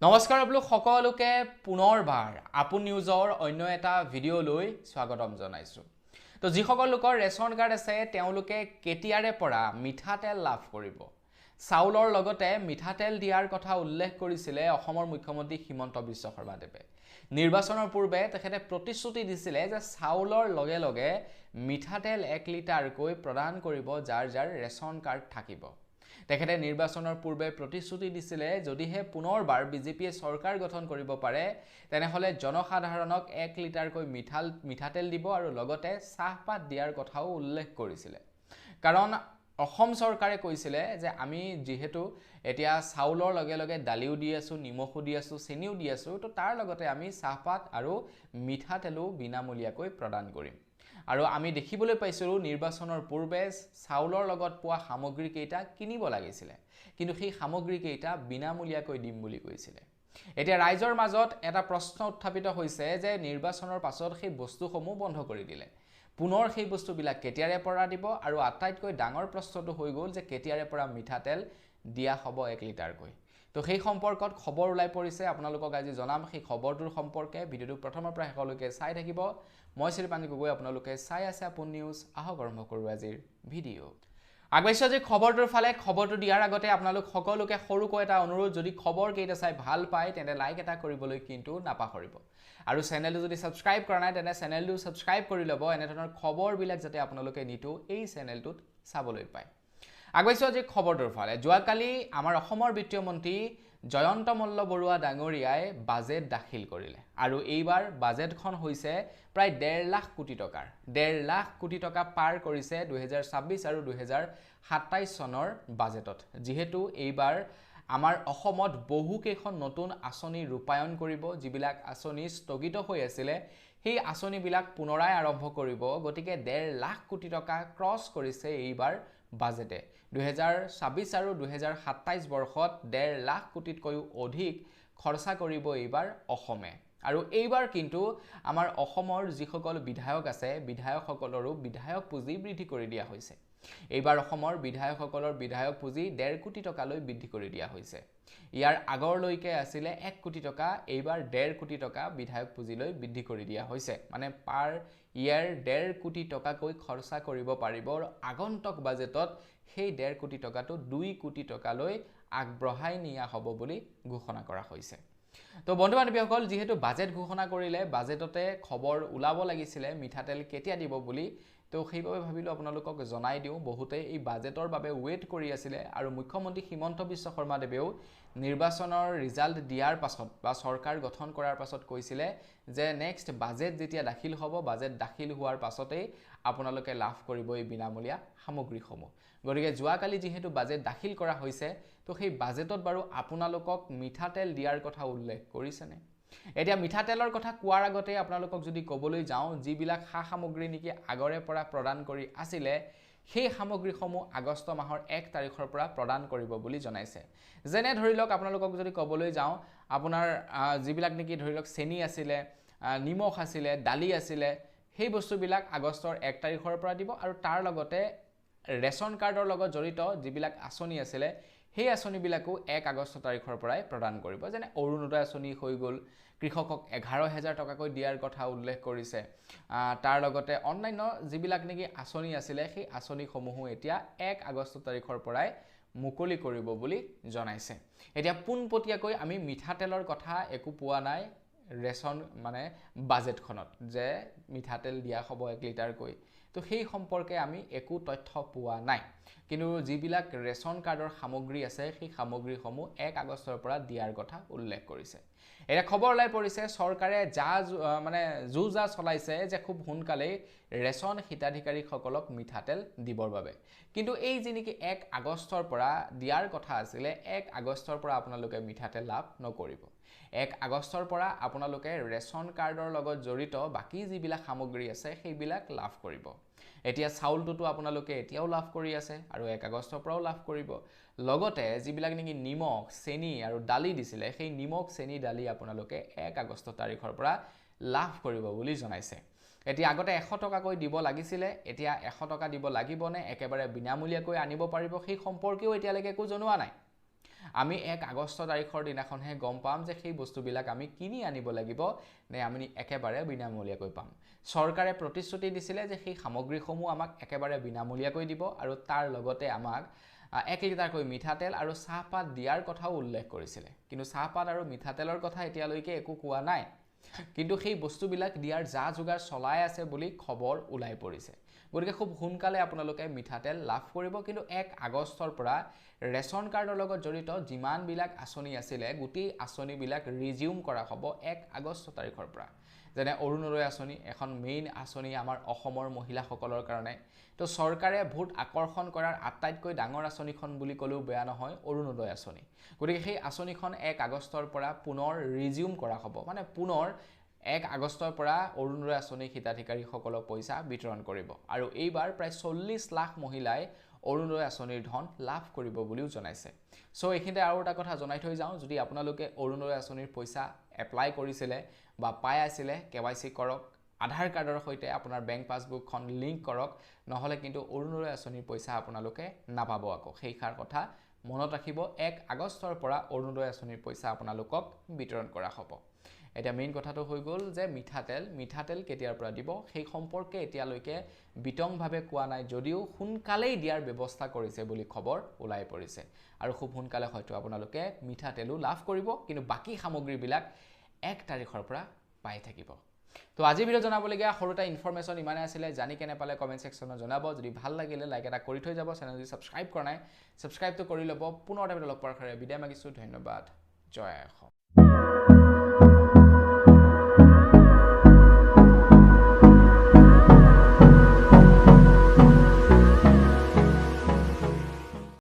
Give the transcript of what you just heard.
নমস্কাৰ আপোনালোক সকলোকে পুনৰবাৰ আপোন নিউজৰ অন্য এটা ভিডিঅ' লৈ স্বাগতম জনাইছো। তো যিসকল লোকৰ ৰেচন কাৰ্ড আছে তেওঁলোকে কেতিয়াৰে পৰা মিঠাতেল লাভ কৰিব। চাউলৰ লগতে মিঠাতেল দিয়াৰ কথা উল্লেখ কৰিছিলে অসমৰ মুখ্যমন্ত্ৰী হিমন্ত বিশ্ব শৰ্মাদেৱে। নিৰ্বাচনৰ পূৰ্বে তেখেতে প্ৰতিশ্ৰুতি দিছিলে যে চাউলৰ লগে লগে মিঠাতেল 1 লিটাৰকৈ প্ৰদান কৰিব যাৰ যাৰ ৰেচন কাৰ্ড থাকিব। তেখেতে নিৰ্বাচনৰ পূৰ্বে প্ৰতিশ্ৰুতি দিছিলে যদিহে পুনৰবাৰ বিজেপিয়ে চৰকাৰ গঠন কৰিব পাৰে তেনেহলে জনসাধাৰণক 1 লিটাৰকৈ মিঠাতেল দিব আৰু লগতে চাহপাত দিয়াৰ কথাও উল্লেখ কৰিছিলে। কাৰণ অসম চৰকাৰে কৈছিলে যে আমি যেহেতু এতিয়া চাউলৰ লগে লগে দালিও দি আছো, নিমখো দি আছো, চেনিও দি আছো, তো তাৰ লগতে আমি চাহপাত আৰু মিঠাতেলো বিনামূলীয়াকৈ প্ৰদান কৰিম। আৰু আমি দেখিবলৈ পাইছিলোঁ নিৰ্বাচনৰ পূৰ্বে চাউলৰ লগত পোৱা সামগ্ৰীকেইটা কিনিব লাগিছিলে, কিন্তু সেই সামগ্ৰীকেইটা বিনামূলীয়াকৈ দিম বুলি কৈছিলে। এতিয়া ৰাইজৰ মাজত এটা প্ৰশ্ন উত্থাপিত হৈছে যে নিৰ্বাচনৰ পাছত সেই বস্তুসমূহ বন্ধ কৰি দিলে, পুনৰ সেই বস্তুবিলাক কেতিয়াৰে পৰা দিব আৰু আটাইতকৈ ডাঙৰ প্ৰশ্নটো হৈ গ'ল যে কেতিয়াৰে পৰা মিঠাতেল দিয়া হ'ব 1 লিটাৰকৈ। তো সেই সম্পৰ্কত খবৰ ওলাই পৰিছে, আপোনালোকক আজি জনাম সেই খবৰটোৰ সম্পৰ্কে। ভিডিঅ'টো প্ৰথমৰ পৰা শেষলৈকে চাই থাকিব। মই শ্ৰীপাঞ্জি গগৈ, আপোনালোকে চাই আছে আপোন নিউজ। আহক আৰম্ভ কৰোঁ আজিৰ ভিডিঅ'। আগবাইছোঁ আজি খবৰটোৰ ফালে। খবৰটো দিয়াৰ আগতে আপোনালোক সকলোকে সৰুকৈ এটা অনুৰোধ, যদি খবৰকেইটা চাই ভাল পায় তেন্তে লাইক এটা কৰিবলৈ কিন্তু নাপাহৰিব। আৰু চেনেলটো যদি ছাবস্ক্ৰাইব কৰা নাই তেন্তে চেনেলটো ছাবস্ক্ৰাইব কৰি ল'ব, এনেধৰণৰ খবৰবিলাক যাতে আপোনালোকে নিতৌ এই চেনেলটোত চাবলৈ পায়। আগবাইছোঁ আজি খবৰটোৰ ফালে। যোৱাকালি আমাৰ অসমৰ বিত্তীয় মন্ত্ৰী জয়ন্ত মল্ল বৰুৱা ডাঙৰীয়াই বাজেট দাখিল কৰিলে আৰু এইবাৰ বাজেটখন হৈছে প্ৰায় 1.5 লাখ কোটি টকাৰ। 1.5 লাখ কোটি টকা পাৰ কৰিছে 2026 আৰু 2027 চনৰ বাজেটত। যিহেতু এইবাৰ আমাৰ অসমত বহুকেইখন নতুন আঁচনি ৰূপায়ণ কৰিব, যিবিলাক আঁচনি স্থগিত হৈ আছিলে সেই আঁচনিবিলাক পুনৰাই আৰম্ভ কৰিব। গতিকে 1.5 লাখ কোটি টকা ক্ৰছ কৰিছে এইবাৰ বাজেটে। 2026 আৰু 2027 বৰ্ষত 1.5 লাখ কোটিতকৈও অধিক খৰচা কৰিব এইবাৰ অসমে। আৰু এইবাৰ কিন্তু আমাৰ অসমৰ যিসকল বিধায়ক আছে বিধায়কসকলৰো বিধায়ক পুঁজি বৃদ্ধি কৰি দিয়া হৈছে। এইবাৰ অসমৰ বিধায়কসকলৰ বিধায়ক পুঁজি 1.5 কোটি টকালৈ বৃদ্ধি কৰি দিয়া হৈছে। ইয়াৰ আগৰলৈকে আছিলে 1 কোটি টকা, এইবাৰ 1.5 কোটি টকা বিধায়ক পুঁজিলৈ বৃদ্ধি কৰি দিয়া হৈছে। মানে পাৰ ইয়াৰ 1.5 কোটি টকাকৈ খৰচা কৰিব পাৰিব। আগন্তুক বাজেটত সেই 1.5 কোটি টকাটো 2 কোটি টকালৈ আগবঢ়াই নিয়া হ'ব বুলি ঘোষণা কৰা হৈছে। তো বন্ধু বান্ধৱীসকল, যিহেতু বাজেট ঘোষণা কৰিলে বাজেটতে খবৰ ওলাব লাগিছিলে মিঠাতেল কেতিয়া দিব বুলি, তো সেইবাবে ভাবিলোঁ আপোনালোকক জনাই দিওঁ। বহুতে এই বাজেটৰ বাবে ৱেইট কৰি আছিলে আৰু মুখ্যমন্ত্ৰী হিমন্ত বিশ্ব শৰ্মাদেৱেও নিৰ্বাচনৰ ৰিজাল্ট দিয়াৰ পাছত বা চৰকাৰ গঠন কৰাৰ পাছত কৈছিলে যে নেক্সট বাজেট যেতিয়া দাখিল হ'ব, বাজেট দাখিল হোৱাৰ পাছতেই আপোনালোকে লাভ কৰিব এই বিনামূলীয়া সামগ্ৰীসমূহ। গতিকে যোৱাকালি যিহেতু বাজেট দাখিল কৰা হৈছে, তো সেই বাজেটত বাৰু আপোনালোকক মিঠাতেল দিয়াৰ কথা উল্লেখ কৰিছেনে? এতিয়া মিঠাতেলৰ কথা কোৱাৰ আগতে আপোনালোকক যদি ক'বলৈ যাওঁ, যিবিলাক সা সামগ্ৰী নেকি আগৰে পৰা প্ৰদান কৰি আছিলে সেই সামগ্ৰীসমূহ আগষ্ট মাহৰ 1 তাৰিখৰ পৰা প্ৰদান কৰিব বুলি জনাইছে। যেনে ধৰি লওক আপোনালোকক যদি ক'বলৈ যাওঁ, আপোনাৰ যিবিলাক নেকি ধৰি লওক চেনি আছিলে, নিমখ আছিলে, দালি আছিলে, সেই বস্তুবিলাক আগষ্টৰ 1 তাৰিখৰ পৰা দিব। আৰু তাৰ লগতে ৰেচন কাৰ্ডৰ লগত জড়িত যিবিলাক আঁচনি আছিলে সেই আঁচনিবিলাকো 1 আগষ্ট তাৰিখৰ পৰাই প্ৰদান কৰিব। যেনে অৰুণোদয় আঁচনি হৈ গ'ল, কৃষকক 11,000 টকাকৈ দিয়াৰ কথা উল্লেখ কৰিছে। তাৰ লগতে অন্যান্য যিবিলাক নেকি আঁচনি আছিলে সেই আঁচনিসমূহো এতিয়া 1 আগষ্ট তাৰিখৰ পৰাই মুকলি কৰিব বুলি জনাইছে। এতিয়া পোনপটীয়াকৈ আমি মিঠাতেলৰ কথা একো পোৱা নাই ৰেচন মানে বাজেটখনত যে মিঠাতেল দিয়া হ'ব 1 লিটাৰকৈ, তো সেই সম্পৰ্কে আমি একো তথ্য পোৱা নাই। কিন্তু যিবিলাক ৰেচন কাৰ্ডৰ সামগ্ৰী আছে সেই সামগ্ৰীসমূহ 1 আগষ্টৰ পৰা দিয়াৰ কথা উল্লেখ কৰিছে। এতিয়া খবৰ ওলাই পৰিছে চৰকাৰে যো জা চলাইছে যে খুব সোনকালেই ৰেচন হিতাধিকাৰীসকলক মিঠাতেল দিবৰ বাবে। কিন্তু এই যি নেকি 1 আগষ্টৰ পৰা দিয়াৰ কথা আছিলে, 1 আগষ্টৰ পৰা আপোনালোকে মিঠাতেল লাভ নকৰিব। 1 আগষ্টৰ পৰা আপোনালোকে ৰেচন কাৰ্ডৰ লগত জড়িত বাকী যিবিলাক সামগ্ৰী আছে সেইবিলাক লাভ কৰিব। এতিয়া চাউলটোতো আপোনালোকে এতিয়াও লাভ কৰি আছে আৰু 1 আগষ্টৰ পৰাও লাভ কৰিব। লগতে যিবিলাক নেকি নিমখ, চেনি আৰু দালি দিছিলে সেই নিমখ, চেনি, দালি আপোনালোকে 1 আগষ্ট তাৰিখৰ পৰা লাভ কৰিব বুলি জনাইছে। এতিয়া আগতে 100 টকাকৈ দিব লাগিছিলে, এতিয়া 100 টকা দিব লাগিবনে একেবাৰে বিনামূলীয়াকৈ আনিব পাৰিব সেই সম্পৰ্কেও এতিয়ালৈকে একো জনোৱা নাই। আমি 1 আগষ্ট তাৰিখৰ দিনাখনহে গম পাম যে সেই বস্তুবিলাক আমি কিনি আনিব লাগিব নে আমি একেবাৰে বিনামূলীয়াকৈ পাম চৰকাৰে প্ৰতিশ্ৰুতি দিছিলে যে সেই সামগ্ৰীসমূহ আমাক একেবাৰে বিনামূলীয়াকৈ দিব আৰু তাৰ লগতে আমাক 1 লিটাৰকৈ মিঠাতেল আৰু চাহপাত দিয়াৰ কথাও উল্লেখ কৰিছিলে কিন্তু চাহপাত আৰু মিঠাতেলৰ কথা এতিয়ালৈকে একো কোৱা নাই কিন্তু সেই বস্তুবিলাক দিয়াৰ যা যোগাৰ চলাই আছে বুলি খবৰ ওলাই পৰিছে গতিকে খুব সোনকালে আপোনালোকে মিঠাতেল লাভ কৰিব কিন্তু 1 আগষ্টৰ পৰা ৰেচন কাৰ্ডৰ লগত জড়িত যিমানবিলাক আঁচনি আছিলে গোটেই আঁচনিবিলাক ৰিজিউম কৰা হ'ব 1 আগষ্ট তাৰিখৰ পৰা যেনে অৰুণোদয় আঁচনি এখন মেইন আঁচনি আমাৰ অসমৰ মহিলাসকলৰ কাৰণে তো চৰকাৰে ভোট আকৰ্ষণ কৰাৰ আটাইতকৈ ডাঙৰ আঁচনিখন বুলি ক'লেও বেয়া নহয় অৰুণোদয় আঁচনি গতিকে সেই আঁচনিখন 1 আগষ্টৰ পৰা পুনৰ ৰিজিউম কৰা হ'ব মানে পুনৰ 1 আগষ্টৰ পৰা অৰুণোদয় আঁচনি হিতাধিকাৰীসকলক পইচা বিতৰণ কৰিব আৰু এইবাৰ প্ৰায় 40 লাখ মহিলাই অৰুণোদয় আঁচনিৰ ধন লাভ কৰিব বুলিও জনাইছে সো এইখিনিতে আৰু এটা কথা জনাই থৈ যাওঁ যদি আপোনালোকে অৰুণোদয় আঁচনিৰ পইচা এপ্লাই কৰিছিলে বা পাই আছিলে কেৱাইসি কৰক আধাৰ কাৰ্ডৰ সৈতে আপোনাৰ বেংক পাছবুকখন লিংক কৰক নহলে কিন্তু অৰুণোদয় আঁচনিৰ পইচা আপোনালোকে নাপাব আকৌ সেইখাৰ কথা মনত ৰাখিব 1 আগষ্টৰ পৰা অৰুণোদয় আঁচনিৰ পইচা আপোনালোকক বিতৰণ কৰা হ'ব এটা মেইন কথাটো হৈ গ'ল যে মিঠাতেল কেতিয়াৰ পৰা দিব সেই সম্পৰ্কে এতিয়ালৈকে বিতংভাৱে কোৱা নাই যদিও সোনকালেই দিয়াৰ ব্যৱস্থা কৰিছে বুলি খবৰ ওলাই পৰিছে আৰু খুব সোনকালে হয়তো আপোনালোকে মিঠাতেলো লাভ কৰিব কিন্তু বাকি সামগ্ৰীবিলাক 1 তাৰিখৰ পৰা পাই থাকিব তো আজি ভিডিও জনাবলগীয়া সৰুটা ইনফৰমেশন ইমানে আছিলে জানি কেনে পালে কমেন্ট সেকশনত জনাব যদি ভাল লাগিলে লাইক এটা কৰি থৈ যাব চেনেল যদি সাবস্ক্ৰাইব কৰা নাই সাবস্ক্ৰাইব তো কৰি ল'ব পুনৰ এটা ভিডিও লগ পোৱাৰ কাৰণে বিদায় মাগিছো ধন্যবাদ জয় অসম